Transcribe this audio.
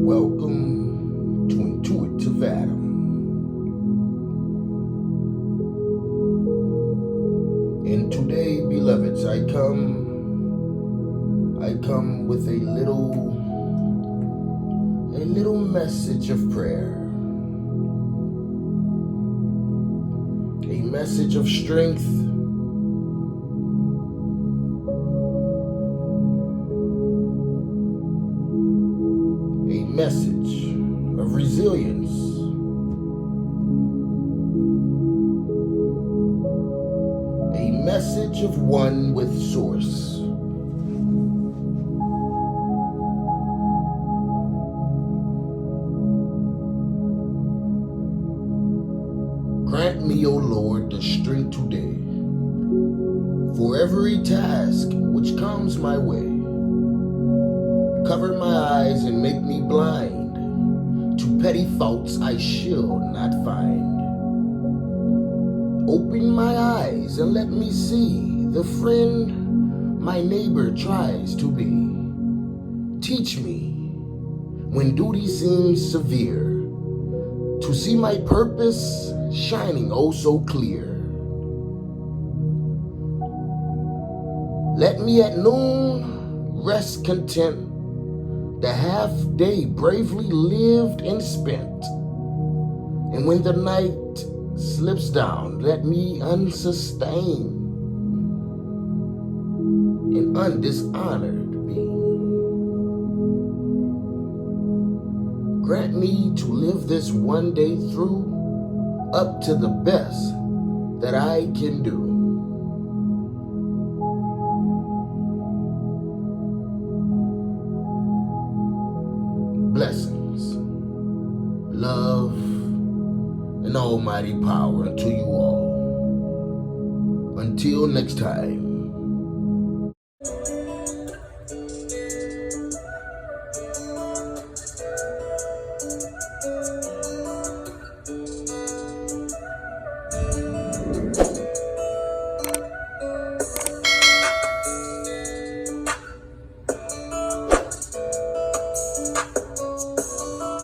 Welcome to Intuitive Adam. And today, beloveds, I come with a little message of prayer, a message of strength, a message of resilience, a message of one with source. Grant me, O Lord, the strength today for every task which comes my way. Cover my eyes and make me blind to petty faults I shall not find. Open my eyes and let me see the friend my neighbor tries to be. Teach me, when duty seems severe, to see my purpose shining oh so clear. Let me at noon rest content, the half day bravely lived and spent. And when the night slips down, let me unsustained and undishonored be. Grant me to live this one day through up to the best that I can do. Blessings, love, and almighty power unto you all. Until next time.